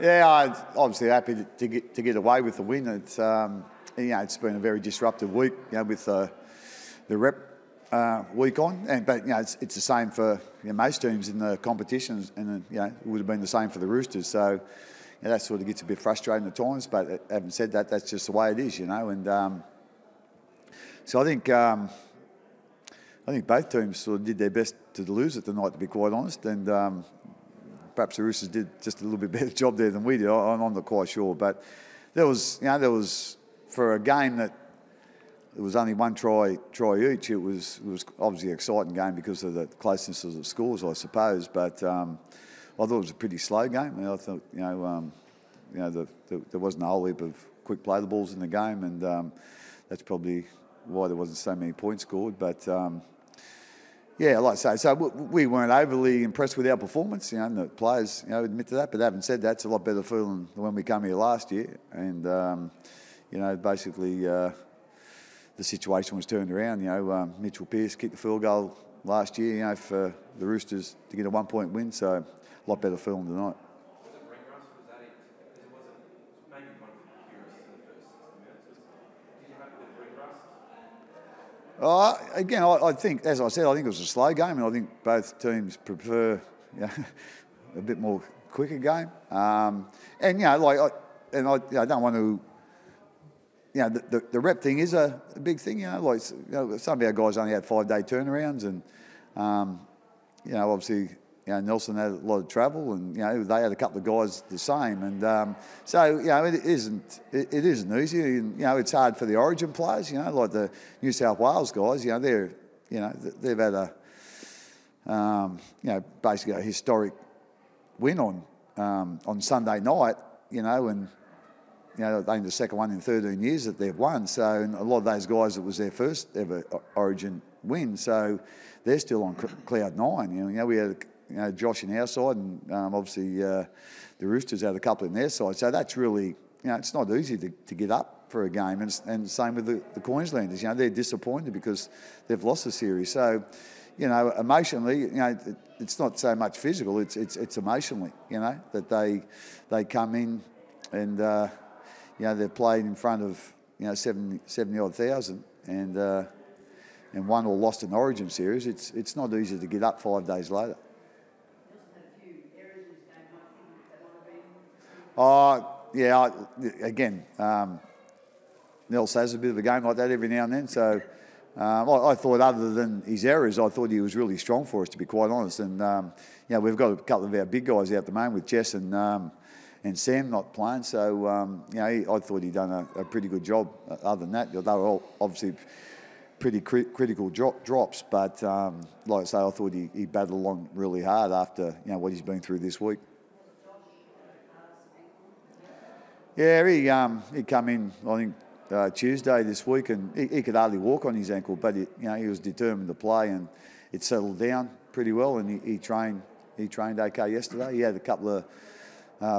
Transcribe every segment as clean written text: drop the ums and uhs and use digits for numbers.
Yeah, I'm obviously happy to get away with the win. It's it's been a very disruptive week, with the rep week on, but it's the same for most teams in the competitions, and it would have been the same for the Roosters. So that sort of gets a bit frustrating at times. But having said that, that's just the way it is, And so I think both teams sort of did their best to lose it tonight, to be quite honest, and. Perhaps the Roosters did just a little bit better job there than we did. I'm not quite sure, but there was for a game that there was only one try each. It was obviously an exciting game because of the closeness of the scores, I suppose. But I thought it was a pretty slow game. I thought there wasn't a whole heap of quick play the balls in the game, and that's probably why there wasn't so many points scored. But yeah, like I say, so we weren't overly impressed with our performance, and the players, admit to that. But having said that, it's a lot better feeling than when we came here last year. And, basically the situation was turned around. Mitchell Pearce kicked the field goal last year, for the Roosters to get a 1-point win. So a lot better feeling tonight. Again, I think, as I said, I think it was a slow game, and I think both teams prefer a bit more quicker game. I don't want to. The rep thing is a big thing. Some of our guys only had 5-day turnarounds, and obviously. Nelson had a lot of travel, and they had a couple of guys the same, and so it isn't easy. And, it's hard for the Origin players, like the New South Wales guys. They've had basically a historic win on Sunday night. And only the second one in 13 years that they've won. So and a lot of those guys, it was their first ever Origin win. So they're still on cloud nine. We had. Josh in our side, and obviously the Roosters had a couple in their side. So that's really, it's not easy to get up for a game. And same with the Queenslanders. They're disappointed because they've lost the series. So, emotionally, it's not so much physical. It's emotionally, that they come in and they're played in front of 70 odd thousand and won or lost an Origin series. It's not easy to get up 5 days later. Again, Nels has a bit of a game like that every now and then. So I thought, other than his errors, I thought he was really strong for us, to be quite honest. And we've got a couple of our big guys out at the moment with Jess and Sam not playing. So I thought he'd done a pretty good job. Other than that, they were all obviously pretty critical drops. But like I say, I thought he battled along really hard after what he's been through this week. Yeah, he come in, I think, Tuesday this week, and he could hardly walk on his ankle, but he was determined to play, and it settled down pretty well, and he trained okay yesterday. He had a couple of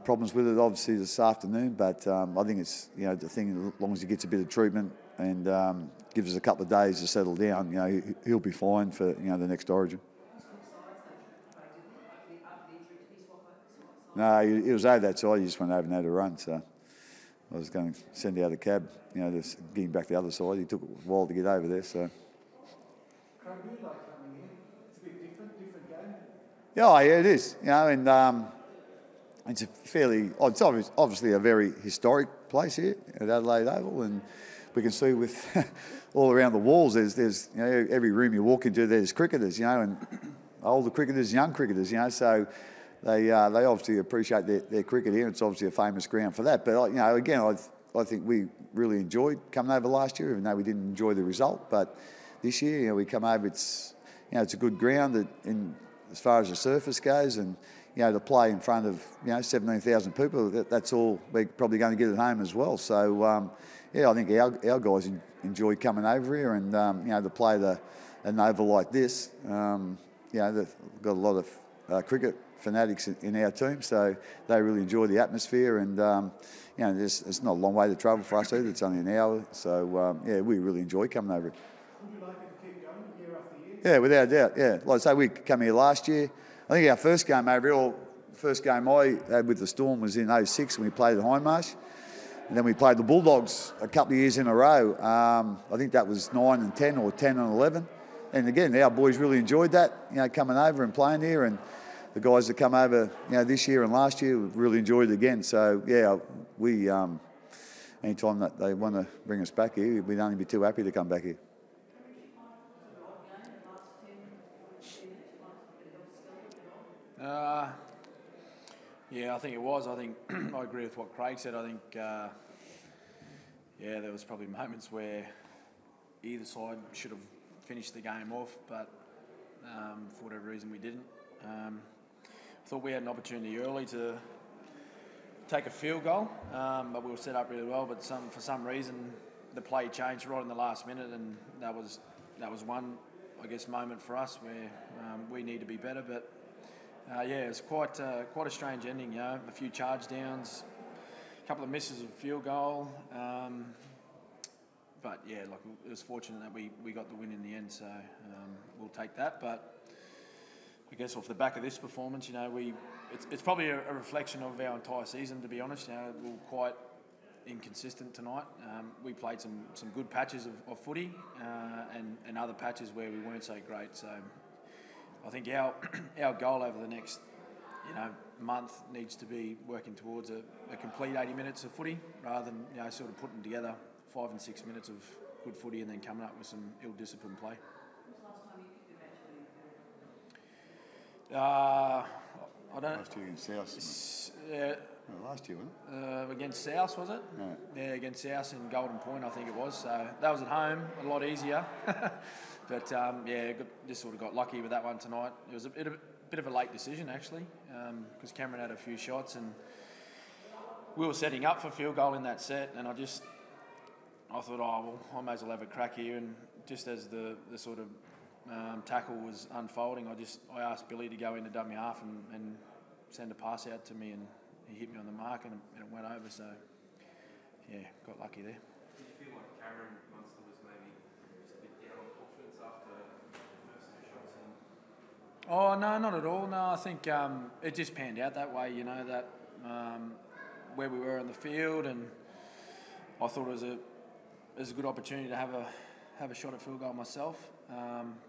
problems with it, obviously, this afternoon, but I think it's the thing. As long as he gets a bit of treatment and gives us a couple of days to settle down, he'll be fine for the next Origin. No, he was over that side. He just went over and had a run, so. I was going to send out a cab, just getting back the other side. He took a while to get over there, so. Craig, you like coming in? It's a bit different game. Yeah, it is. And it's it's obviously a very historic place here at Adelaide Oval, and we can see with all around the walls, there's every room you walk into, there's cricketers, and older cricketers, young cricketers, so. They obviously appreciate their cricket here. It's obviously a famous ground for that. But again, I think we really enjoyed coming over last year, even though we didn't enjoy the result. But this year, we come over. It's it's a good ground as far as the surface goes, and to play in front of 17,000 people. That's all we're probably going to get at home as well. So I think our guys enjoy coming over here, and to play an oval like this. They've got a lot of cricket fanatics in our team, so they really enjoy the atmosphere, and it's not a long way to travel for us either. It's only an hour, so we really enjoy coming over. Would you like it to keep going year after year? Yeah, without a doubt. Yeah, like I say, we came here last year. I think our first game over here, first game I had with the Storm was in '06 when we played at Hindmarsh. And then we played the Bulldogs a couple of years in a row. I think that was 9 and 10 or 10 and 11. And again, our boys really enjoyed that, coming over and playing here. And the guys that come over, this year and last year really enjoyed it again. So, yeah, we, anytime that they want to bring us back here, we'd only be too happy to come back here. Yeah, I think it was. I think I agree with what Craig said. I think, there was probably moments where either side should have finished the game off, but for whatever reason we didn't. I thought we had an opportunity early to take a field goal, but we were set up really well. But for some reason, the play changed right in the last minute, and that was one, I guess, moment for us where we need to be better. But it was quite a strange ending. A few charge downs, a couple of misses of field goal. But yeah, it was fortunate that we got the win in the end, so we'll take that. But I guess off the back of this performance, it's probably a reflection of our entire season, to be honest. We were quite inconsistent tonight. We played some good patches of footy and other patches where we weren't so great. So I think our goal over the next month needs to be working towards a complete 80 minutes of footy rather than sort of putting together 5 and 6 minutes of good footy and then coming up with some ill-disciplined play. I don't know. Last year against South. Last year, wasn't it? Against South, was it? Yeah, against South in Golden Point, I think it was. So that was at home, a lot easier. But just sort of got lucky with that one tonight. It was a bit of a late decision, actually, because Cameron had a few shots and we were setting up for field goal in that set, and I thought, I may as well have a crack here. And just as the sort of tackle was unfolding, I asked Billy to go into dummy half and send a pass out to me, and he hit me on the mark and it went over. So, got lucky there. Did you feel like Cameron Munster was maybe just a bit down on confidence after the first two shots? Oh, no, not at all. No, I think it just panned out that way, that where we were in the field, and I thought it was a good opportunity to have a shot at field goal myself.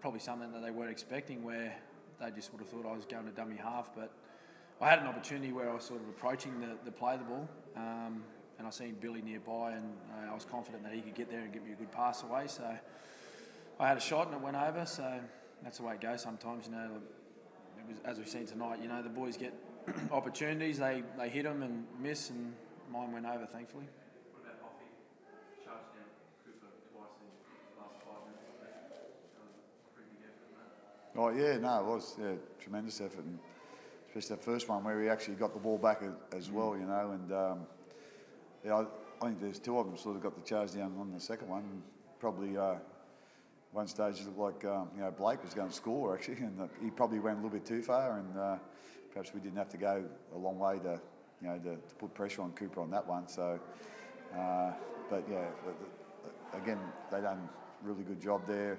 Probably something that they weren't expecting, where they just would have thought I was going to dummy half. But I had an opportunity where I was sort of approaching the play of the ball, and I seen Billy nearby, and I was confident that he could get there and get me a good pass away. So I had a shot and it went over. So that's the way it goes sometimes. It was, as we've seen tonight, the boys get opportunities, they hit them and miss, and mine went over, thankfully. What about Hoffy? Charged down Cooper twice in the last 5 minutes. Pretty big effort, Oh, yeah, no, it was tremendous effort, and especially that first one where he actually got the ball back as well, and I think there's two of them sort of got the charge down on the second one. Probably one stage it looked like Blake was going to score actually, and he probably went a little bit too far, and perhaps we didn't have to go a long way to put pressure on Cooper on that one. So, again, they done a really good job there.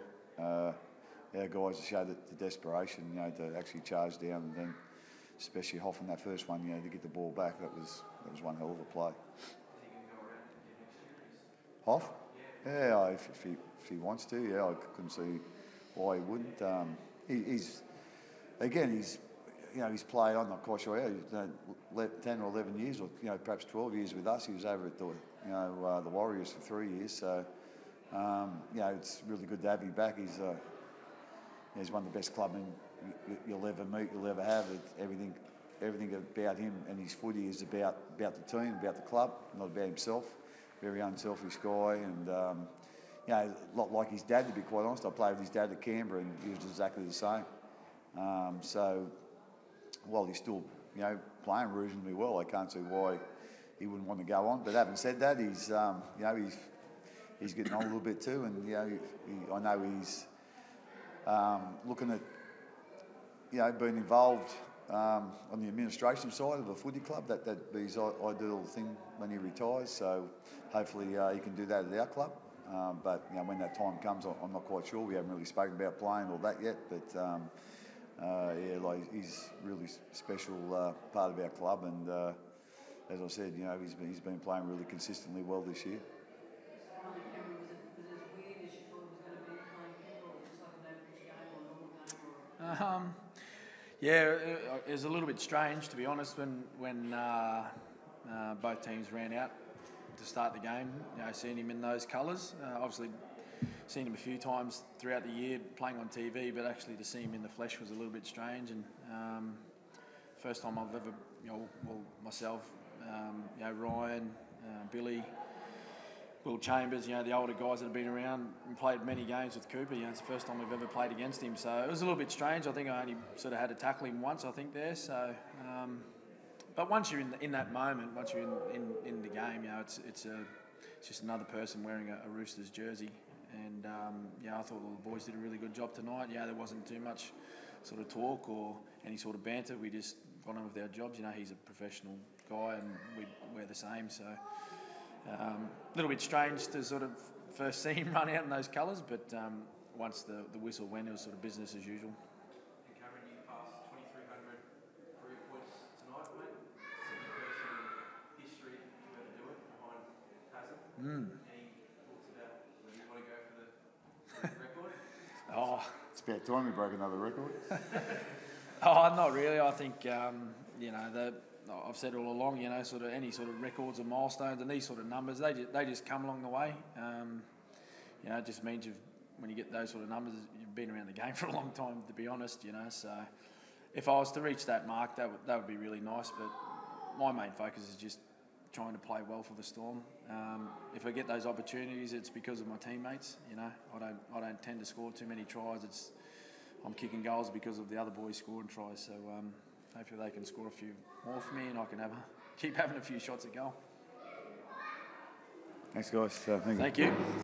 Our guys showed the desperation, to actually charge down, and then especially Hoff on that first one, to get the ball back. That was one hell of a play. Hoff? Yeah, if he wants to, I couldn't see why he wouldn't. He's played, I'm not quite sure how, 10 or 11 years, or perhaps 12 years with us. He was over at the Warriors for 3 years. So it's really good to have him back. He's one of the best clubmen you'll ever meet, you'll ever have. Everything about him and his footy is about the team, about the club, not about himself. Very unselfish guy, and a lot like his dad, to be quite honest. I played with his dad at Canberra, and he was exactly the same. So while he's still playing reasonably well, I can't see why he wouldn't want to go on. But having said that, he's getting on a little bit too, and I know he's looking at being involved on the administration side of a footy club. That'd be his ideal thing when he retires. So hopefully he can do that at our club. But when that time comes, I'm not quite sure. We haven't really spoken about playing or that yet. But yeah, like he's really special part of our club, and as I said, you know, he's been playing really consistently well this year. Yeah, it was a little bit strange, to be honest, when both teams ran out to start the game. You know, seeing him in those colours. Obviously, seen him a few times throughout the year playing on TV, but actually to see him in the flesh was a little bit strange. And first time I've ever, you know, well, myself, you know, Ryan, Billy, Will Chambers, you know, the older guys that have been around and played many games with Cooper. You know, it's the first time we've ever played against him, so it was a little bit strange. I think I only sort of had to tackle him once, I think, there. So, but once you're in that moment, once you're in the game, you know, it's just another person wearing a Roosters jersey. And yeah, I thought the boys did a really good job tonight. Yeah, there wasn't too much sort of talk or any sort of banter. We just got on with our jobs. You know, he's a professional guy, and we're the same. So. A little bit strange to sort of first see him run out in those colours, but once the whistle went, it was sort of business as usual. And Cameron, you passed 2,300 career points tonight, mate. Second person in history to ever do it behind Hazard. Any thoughts about whether you want to go for the record? Oh, It's about time we broke another record. not really. I think you know I've said all along, you know, sort of any sort of records or milestones and these sort of numbers, they just come along the way. You know, it just means when you get those sort of numbers, you've been around the game for a long time, to be honest, you know. So if I was to reach that mark, that would be really nice. But my main focus is just trying to play well for the Storm. If I get those opportunities, it's because of my teammates. You know, I don't tend to score too many tries. I'm kicking goals because of the other boys scoring tries. So hopefully they can score a few more for me, and I can keep having a few shots at goal. Thanks, guys. Thank you. Thank you.